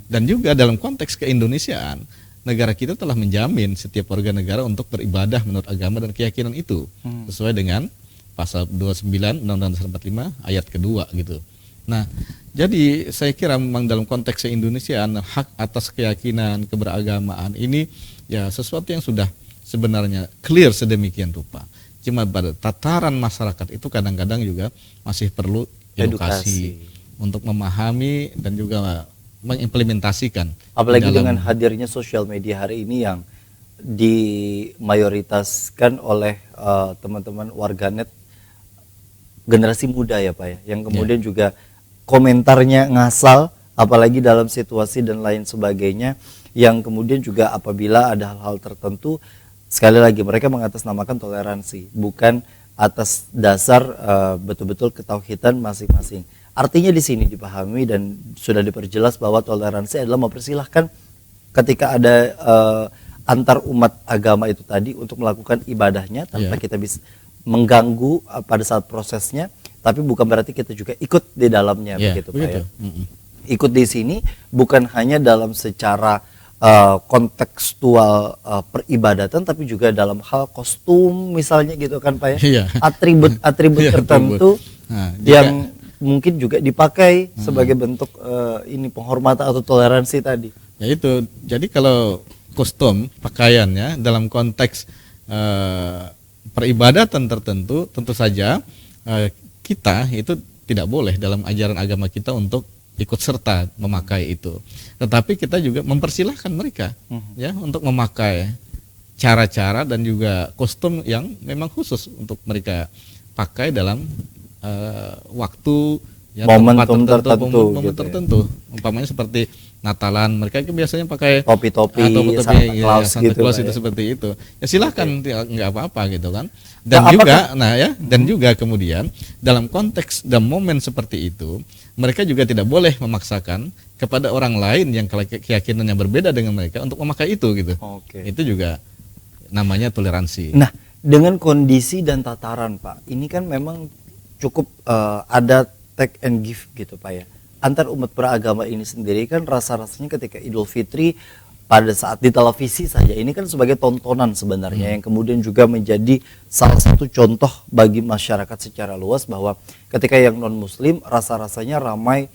Dan juga dalam konteks keindonesiaan, negara kita telah menjamin setiap warga negara untuk beribadah menurut agama dan keyakinan itu, sesuai dengan pasal 29 Undang-Undang Dasar 45 ayat kedua gitu. Nah, jadi saya kira memang dalam konteks keindonesiaan, hak atas keyakinan keberagamaan ini ya sesuatu yang sudah sebenarnya clear sedemikian rupa. Cuma pada tataran masyarakat itu kadang-kadang juga masih perlu edukasi untuk memahami dan juga mengimplementasikan. Apalagi dengan hadirnya sosial media hari ini yang dimayoritaskan oleh teman-teman warganet generasi muda ya Pak ya, yang kemudian juga komentarnya ngasal, apalagi dalam situasi dan lain sebagainya, yang kemudian juga apabila ada hal-hal tertentu, sekali lagi mereka mengatasnamakan toleransi, bukan atas dasar betul-betul ketauhidan masing-masing. Artinya di sini dipahami dan sudah diperjelas bahwa toleransi adalah mempersilahkan ketika ada antar umat agama itu tadi untuk melakukan ibadahnya tanpa kita bisa mengganggu pada saat prosesnya, tapi bukan berarti kita juga ikut di dalamnya, begitu Pak ya. Ikut di sini bukan hanya dalam secara kontekstual peribadatan, tapi juga dalam hal kostum misalnya gitu kan Pak ya. Atribut tertentu yang mungkin juga dipakai sebagai bentuk ini penghormatan atau toleransi tadi. Ya itu. Jadi kalau kostum pakaiannya dalam konteks peribadatan tertentu, tentu saja kita itu tidak boleh dalam ajaran agama kita untuk ikut serta memakai itu. Tetapi kita juga mempersilahkan mereka ya untuk memakai cara-cara dan juga kostum yang memang khusus untuk mereka pakai dalam waktu ya, momentum tertentu, tertentu. Umpamanya seperti Natalan, mereka itu biasanya pakai topi-topi Santa Claus itu seperti itu. Ya silahkan, nggak apa-apa gitu kan. Dan juga, dan juga kemudian dalam konteks dan momen seperti itu, mereka juga tidak boleh memaksakan kepada orang lain yang keyakinannya berbeda dengan mereka untuk memakai itu gitu. Itu juga namanya toleransi. Nah, dengan kondisi dan tataran Pak, ini kan memang cukup ada take and give gitu Pak ya. Antar umat beragama ini sendiri kan rasa-rasanya ketika Idul Fitri pada saat di televisi saja ini kan sebagai tontonan sebenarnya yang kemudian juga menjadi salah satu contoh bagi masyarakat secara luas bahwa ketika yang non muslim rasa-rasanya ramai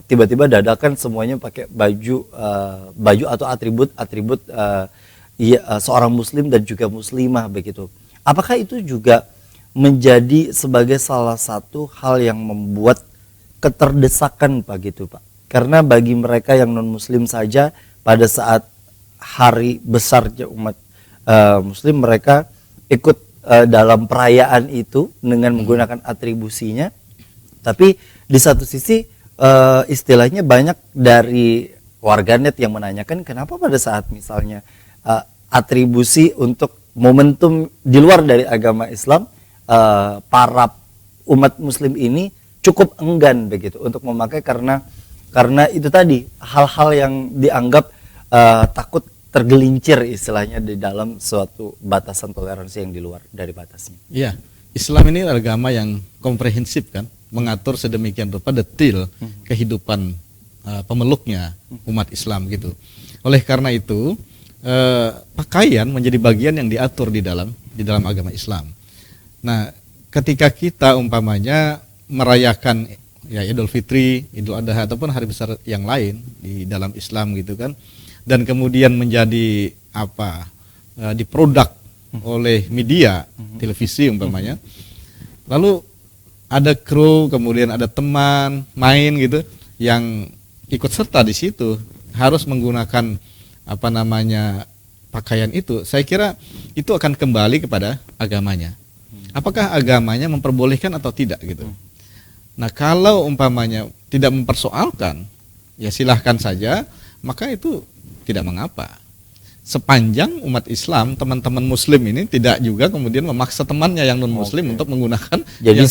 tiba-tiba dadakan semuanya pakai baju atau atribut seorang muslim dan juga muslimah begitu. Apakah itu juga menjadi sebagai salah satu hal yang membuat keterdesakan Pak gitu Pak? Karena bagi mereka yang non muslim saja pada saat hari besarnya umat muslim, mereka ikut dalam perayaan itu dengan menggunakan atribusinya. Tapi di satu sisi istilahnya banyak dari warganet yang menanyakan kenapa pada saat misalnya atribusi untuk momentum di luar dari agama Islam, para umat muslim ini cukup enggan begitu untuk memakai, karena itu tadi hal-hal yang dianggap takut tergelincir istilahnya di dalam suatu batasan toleransi yang di luar dari batasnya. Iya, Islam ini agama yang komprehensif kan, mengatur sedemikian rupa detil kehidupan pemeluknya umat Islam gitu. Oleh karena itu pakaian menjadi bagian yang diatur di dalam agama Islam. Nah, ketika kita umpamanya merayakan ya Idul Fitri, Idul Adha ataupun hari besar yang lain di dalam Islam gitu kan, dan kemudian menjadi diproduk oleh media televisi umpamanya, lalu ada kru, kemudian ada teman main gitu yang ikut serta di situ harus menggunakan pakaian itu, saya kira itu akan kembali kepada agamanya. Apakah agamanya memperbolehkan atau tidak gitu. Nah, kalau umpamanya tidak mempersoalkan, ya silahkan saja, maka itu tidak mengapa. Sepanjang umat Islam, teman-teman muslim ini tidak juga kemudian memaksa temannya yang non muslim untuk menggunakan. Jadi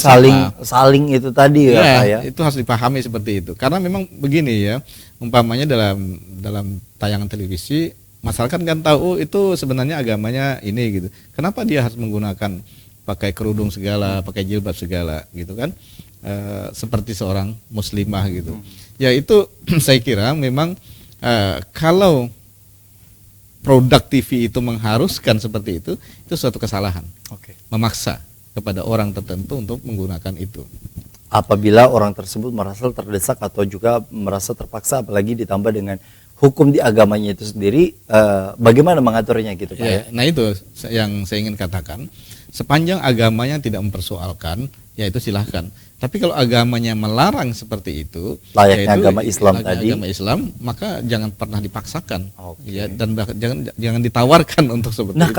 saling itu tadi ya, Pak ya. Itu harus dipahami seperti itu. Karena memang begini ya, umpamanya dalam tayangan televisi, masyarakat kan tahu itu sebenarnya agamanya ini gitu. Kenapa dia harus menggunakan pakai kerudung segala, pakai jilbab segala gitu kan? Seperti seorang muslimah gitu. Ya itu saya kira memang kalau produk TV itu mengharuskan seperti itu suatu kesalahan. Memaksa kepada orang tertentu untuk menggunakan itu. Apabila orang tersebut merasa terdesak atau juga merasa terpaksa, apalagi ditambah dengan hukum di agamanya itu sendiri, bagaimana mengaturnya gitu Pak ya? Nah itu yang saya ingin katakan, sepanjang agamanya tidak mempersoalkan, ya itu silahkan. Tapi kalau agamanya melarang seperti itu, layaknya agama Islam tadi, agama Islam, maka jangan pernah dipaksakan, ya, dan jangan ditawarkan untuk seperti itu. Nah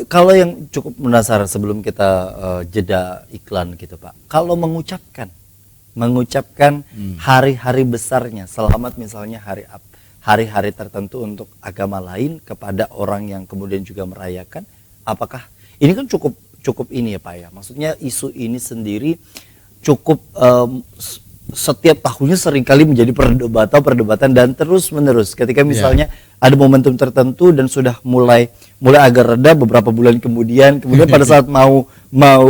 kalau yang cukup penasaran sebelum kita jeda iklan gitu Pak, kalau mengucapkan hari-hari besarnya, selamat misalnya hari-hari tertentu untuk agama lain kepada orang yang kemudian juga merayakan, apakah ini kan cukup ini ya Pak ya, maksudnya isu ini sendiri cukup setiap tahunnya seringkali menjadi perdebatan dan terus menerus. Ketika misalnya ada momentum tertentu dan sudah mulai agak reda beberapa bulan kemudian pada saat mau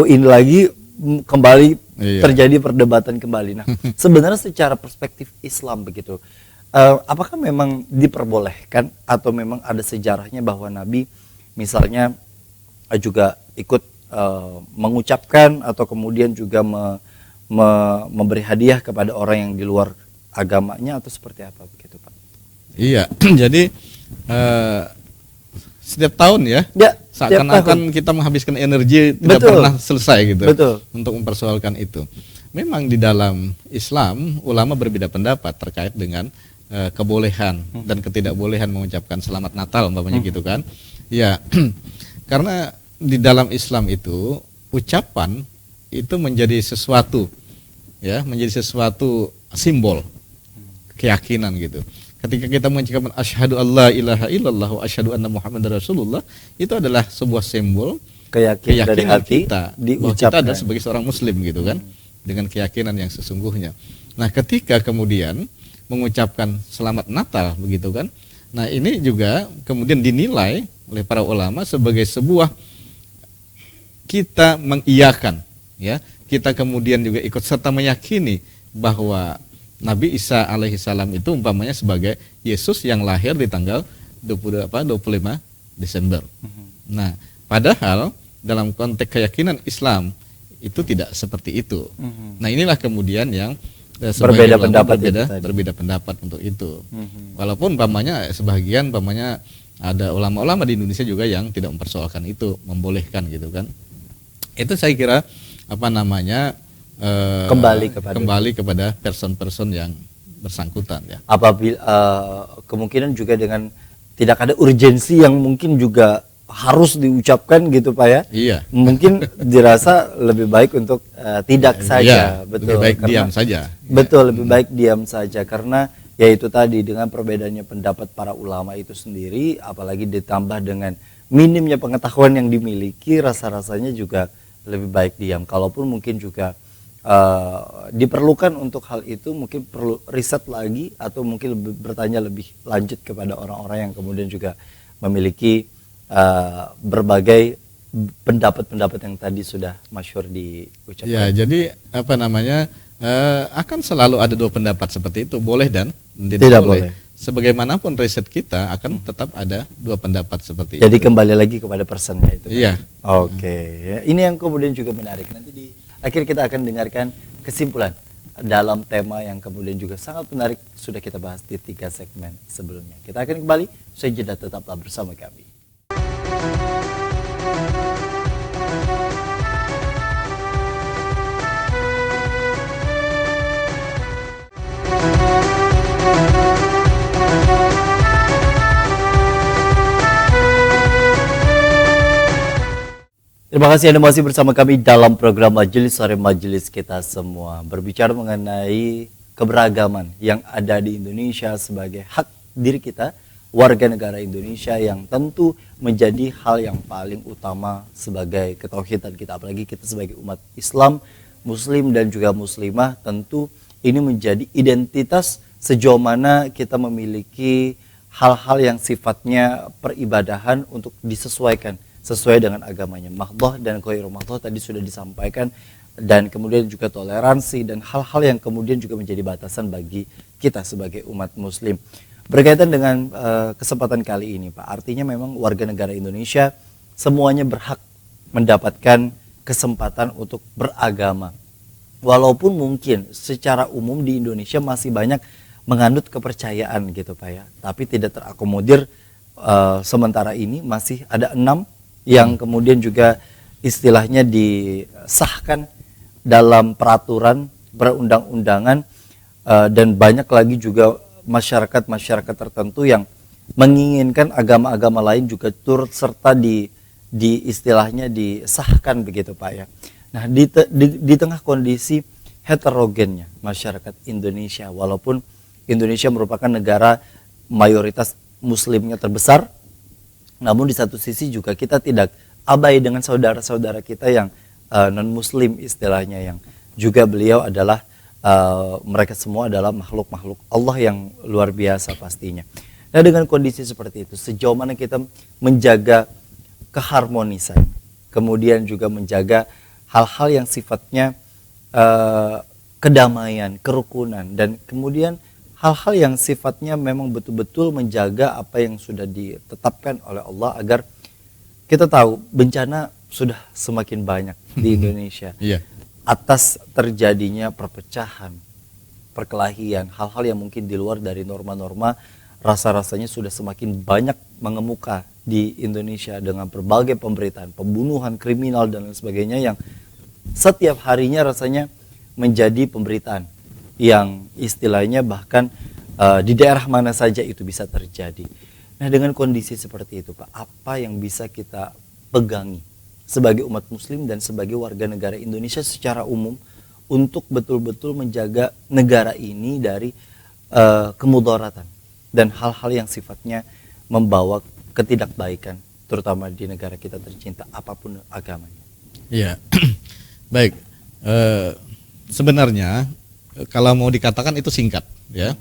ini lagi kembali terjadi perdebatan kembali. Nah, sebenarnya secara perspektif Islam begitu, apakah memang diperbolehkan atau memang ada sejarahnya bahwa Nabi misalnya juga ikut mengucapkan atau kemudian juga memberi hadiah kepada orang yang di luar agamanya, atau seperti apa begitu Pak? Iya, jadi setiap tahun ya seakan-akan kita menghabiskan energi tidak pernah selesai gitu untuk mempersoalkan itu. Memang di dalam Islam ulama berbeda pendapat terkait dengan kebolehan dan ketidakbolehan mengucapkan selamat Natal umpamanya gitu kan. Ya, karena di dalam Islam itu ucapan itu menjadi sesuatu simbol keyakinan gitu. Ketika kita mengucapkan asyhadu alla ilaha illallah wa asyhadu anna muhammadar rasulullah, itu adalah sebuah simbol keyakinan dari hati kita bahwa kita adalah sebagai seorang muslim gitu kan, dengan keyakinan yang sesungguhnya. Nah, ketika kemudian mengucapkan selamat Natal begitu kan, nah ini juga kemudian dinilai oleh para ulama sebagai sebuah kita mengiyakan, ya, kita kemudian juga ikut serta meyakini bahwa Nabi Isa alaihissalam itu umpamanya sebagai Yesus yang lahir di tanggal 25 Desember. Nah, padahal dalam konteks keyakinan Islam itu tidak seperti itu. Nah, inilah kemudian yang Berbeda ulama pendapat itu tadi. berbeda pendapat untuk itu. Walaupun pamannya sebagian pamannya ada ulama-ulama di Indonesia juga yang tidak mempersoalkan itu, membolehkan gitu kan. Itu saya kira apa namanya kembali kepada person-person yang bersangkutan ya. Apabila kemungkinan juga dengan tidak ada urgensi yang mungkin juga harus diucapkan gitu Pak ya. Iya. Mungkin dirasa lebih baik untuk tidak saja, Iya, betul. lebih baik Karena- diam saja. Betul, lebih baik diam saja karena ya itu tadi dengan perbedaannya pendapat para ulama itu sendiri, apalagi ditambah dengan minimnya pengetahuan yang dimiliki, rasa-rasanya juga lebih baik diam. Kalaupun mungkin juga diperlukan untuk hal itu, mungkin perlu riset lagi atau mungkin bertanya lebih lanjut kepada orang-orang yang kemudian juga memiliki berbagai pendapat-pendapat yang tadi sudah masyhur diucapkan. Ya, jadi apa namanya akan selalu ada dua pendapat seperti itu, boleh dan tidak boleh. Sebagaimanapun riset kita akan tetap ada dua pendapat seperti Jadi itu. kembali lagi kepada personnya itu. Iya. Oke, ya, ini yang kemudian juga menarik. Nanti di akhir kita akan dengarkan kesimpulan dalam tema yang kemudian juga sangat menarik sudah kita bahas di 3 segmen sebelumnya. Kita akan kembali, usai jeda tetaplah bersama kami. Terima kasih Anda masih bersama kami dalam program Majelis Sore Majelis Kita Semua. Berbicara mengenai keberagaman yang ada di Indonesia sebagai hak diri kita, warga negara Indonesia, yang tentu menjadi hal yang paling utama sebagai ketauhidan kita. Apalagi kita sebagai umat Islam, Muslim dan juga Muslimah, tentu ini menjadi identitas sejauh mana kita memiliki hal-hal yang sifatnya peribadahan untuk disesuaikan sesuai dengan agamanya. Mahdhah dan ghairu mahdhah tadi sudah disampaikan, dan kemudian juga toleransi dan hal-hal yang kemudian juga menjadi batasan bagi kita sebagai umat muslim. Berkaitan dengan kesempatan kali ini Pak, artinya memang warga negara Indonesia semuanya berhak mendapatkan kesempatan untuk beragama. Walaupun mungkin secara umum di Indonesia masih banyak menganut kepercayaan gitu Pak ya, tapi tidak terakomodir. Sementara ini masih ada 6 yang kemudian juga istilahnya disahkan dalam peraturan perundang-undangan, dan banyak lagi juga masyarakat-masyarakat tertentu yang menginginkan agama-agama lain juga turut serta di istilahnya disahkan begitu Pak ya. Nah di tengah kondisi heterogennya masyarakat Indonesia, walaupun Indonesia merupakan negara mayoritas muslimnya terbesar, namun di satu sisi juga kita tidak abai dengan saudara-saudara kita yang non-muslim istilahnya, yang juga beliau adalah mereka semua adalah makhluk-makhluk Allah yang luar biasa pastinya. Nah dengan kondisi seperti itu, sejauh mana kita menjaga keharmonisan, kemudian juga menjaga hal-hal yang sifatnya kedamaian, kerukunan, dan kemudian hal-hal yang sifatnya memang betul-betul menjaga apa yang sudah ditetapkan oleh Allah, agar kita tahu bencana sudah semakin banyak di Indonesia. Iya. Atas terjadinya perpecahan, perkelahian, hal-hal yang mungkin di luar dari norma-norma, rasa-rasanya sudah semakin banyak mengemuka di Indonesia dengan berbagai pemberitaan, pembunuhan, kriminal dan lain sebagainya, yang setiap harinya rasanya menjadi pemberitaan yang istilahnya bahkan di daerah mana saja itu bisa terjadi. Nah dengan kondisi seperti itu Pak, apa yang bisa kita pegangi sebagai umat muslim dan sebagai warga negara Indonesia secara umum untuk betul-betul menjaga negara ini dari kemudaratan dan hal-hal yang sifatnya membawa ketidakbaikan, terutama di negara kita tercinta apapun agamanya. Iya. Baik. Sebenarnya kalau mau dikatakan itu singkat ya.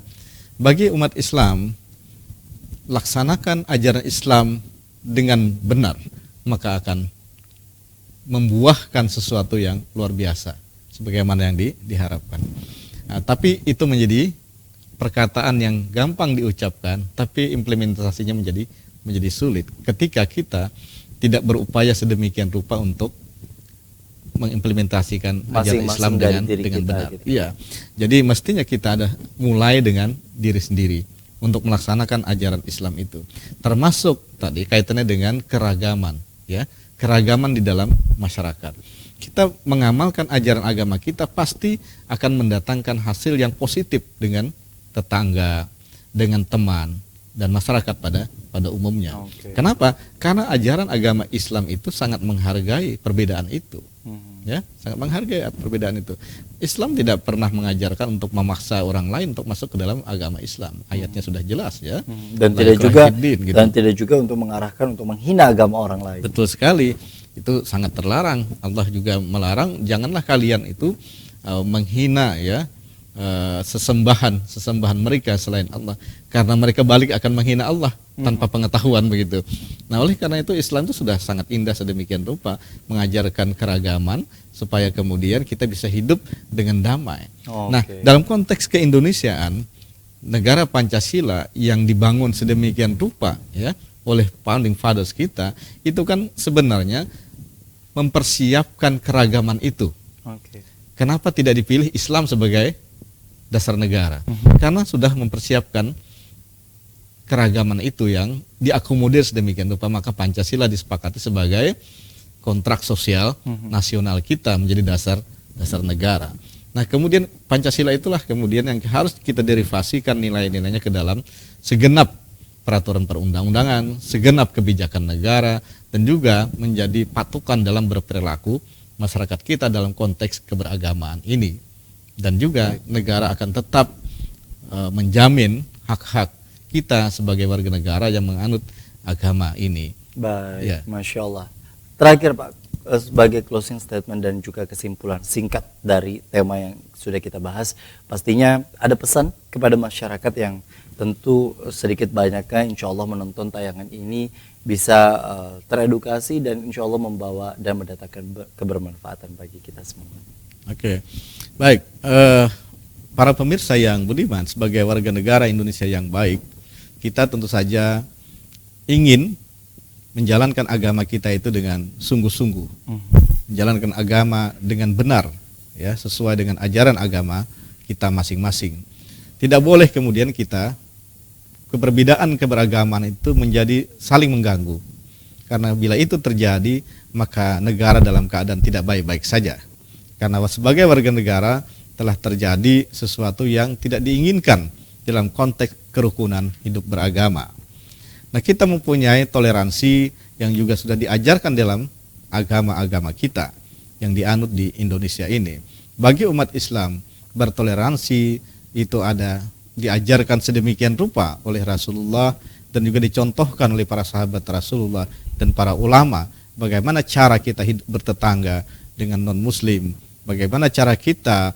Bagi umat Islam, laksanakan ajaran Islam dengan benar, maka akan membuahkan sesuatu yang luar biasa sebagaimana yang diharapkan. Nah, tapi itu menjadi perkataan yang gampang diucapkan, tapi implementasinya menjadi sulit ketika kita tidak berupaya sedemikian rupa untuk mengimplementasikan ajaran Masing-masing Islam dari dengan diri kita, benar. gitu. Iya. Jadi mestinya kita ada mulai dengan diri sendiri untuk melaksanakan ajaran Islam itu. Termasuk tadi kaitannya dengan keragaman, ya. Keragaman di dalam masyarakat. Kita mengamalkan ajaran agama kita pasti akan mendatangkan hasil yang positif dengan tetangga, dengan teman dan masyarakat pada umumnya. Oke. Kenapa? Karena ajaran agama Islam itu sangat menghargai perbedaan itu. Ya, sangat menghargai perbedaan itu. Islam tidak pernah mengajarkan untuk memaksa orang lain untuk masuk ke dalam agama Islam. Ayatnya sudah jelas, ya. Dan La tidak ikraha juga fiddin, gitu. dan tidak juga untuk mengarahkan untuk menghina agama orang lain. Betul sekali. Itu sangat terlarang. Allah juga melarang janganlah kalian itu menghina, ya, sesembahan mereka selain Allah, karena mereka balik akan menghina Allah tanpa pengetahuan, begitu. Nah, oleh karena itu Islam itu sudah sangat indah sedemikian rupa mengajarkan keragaman supaya kemudian kita bisa hidup dengan damai. Oke. Nah, dalam konteks keindonesiaan, negara Pancasila yang dibangun sedemikian rupa, ya, oleh founding fathers kita, itu kan sebenarnya mempersiapkan keragaman itu. Oke. Kenapa tidak dipilih Islam sebagai dasar negara? Karena sudah mempersiapkan keragaman itu yang diakomodir sedemikian rupa, maka Pancasila disepakati sebagai kontrak sosial nasional kita menjadi dasar negara. Nah, kemudian Pancasila itulah kemudian yang harus kita derivasikan nilai-nilainya ke dalam segenap peraturan perundang-undangan, segenap kebijakan negara, dan juga menjadi patokan dalam berperilaku masyarakat kita dalam konteks keberagamaan ini. Dan juga negara akan tetap menjamin hak-hak kita sebagai warga negara yang menganut agama ini. Baik, Ya. Masya Allah. Terakhir Pak, sebagai closing statement dan juga kesimpulan singkat dari tema yang sudah kita bahas, pastinya ada pesan kepada masyarakat yang tentu sedikit banyaknya insya Allah menonton tayangan ini bisa teredukasi dan insya Allah membawa dan mendatangkan kebermanfaatan bagi kita semua. Oke, baik. Para pemirsa yang budiman, sebagai warga negara Indonesia yang baik, kita tentu saja ingin menjalankan agama kita itu dengan sungguh-sungguh, menjalankan agama dengan benar, ya, sesuai dengan ajaran agama kita masing-masing. Tidak boleh kemudian kita keberbedaan keberagaman itu menjadi saling mengganggu, karena bila itu terjadi maka negara dalam keadaan tidak baik-baik saja. Karena sebagai warga negara telah terjadi sesuatu yang tidak diinginkan dalam konteks kerukunan hidup beragama. Nah, kita mempunyai toleransi yang juga sudah diajarkan dalam agama-agama kita yang dianut di Indonesia ini. Bagi umat Islam, bertoleransi itu ada diajarkan sedemikian rupa oleh Rasulullah dan juga dicontohkan oleh para sahabat Rasulullah dan para ulama. Bagaimana cara kita hidup bertetangga dengan non-muslim, bagaimana cara kita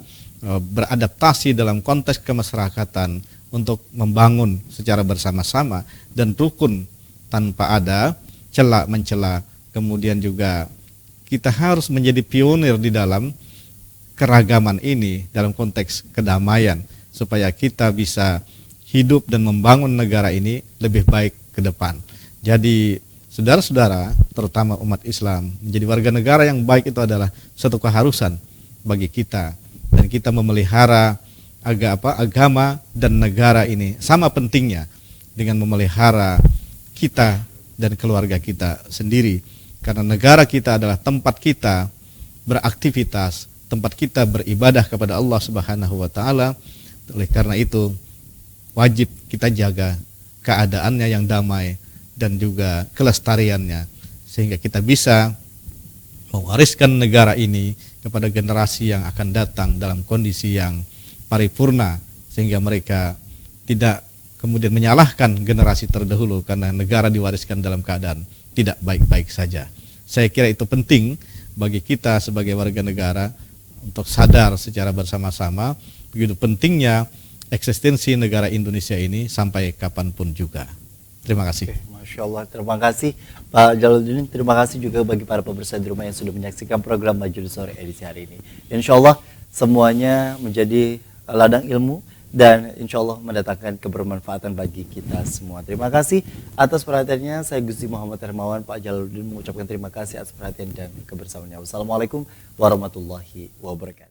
beradaptasi dalam konteks kemasyarakatan untuk membangun secara bersama-sama dan rukun tanpa ada cela-mencela. Kemudian juga kita harus menjadi pionir di dalam keragaman ini dalam konteks kedamaian supaya kita bisa hidup dan membangun negara ini lebih baik ke depan. Jadi saudara-saudara, terutama umat Islam, menjadi warga negara yang baik itu adalah satu keharusan bagi kita, dan kita memelihara agama dan negara ini sama pentingnya dengan memelihara kita dan keluarga kita sendiri, karena negara kita adalah tempat kita beraktivitas, tempat kita beribadah kepada Allah Subhanahu wa taala. Oleh karena itu wajib kita jaga keadaannya yang damai dan juga kelestariannya, sehingga kita bisa mewariskan negara ini kepada generasi yang akan datang dalam kondisi yang paripurna, sehingga mereka tidak kemudian menyalahkan generasi terdahulu karena negara diwariskan dalam keadaan tidak baik-baik saja. Saya kira itu penting bagi kita sebagai warga negara untuk sadar secara bersama-sama begitu pentingnya eksistensi negara Indonesia ini sampai kapanpun juga. Terima kasih. Oke, Masya Allah, terima kasih Pak Jalaluddin. Terima kasih juga bagi para pemirsa di rumah yang sudah menyaksikan program Majelis Sore edisi hari ini. Insya Allah semuanya menjadi ladang ilmu dan insya Allah mendatangkan kebermanfaatan bagi kita semua. Terima kasih atas perhatiannya. Saya Gusti Muhammad Hermawan, Pak Jalaluddin mengucapkan terima kasih atas perhatian dan kebersamaannya. Wassalamualaikum warahmatullahi wabarakatuh.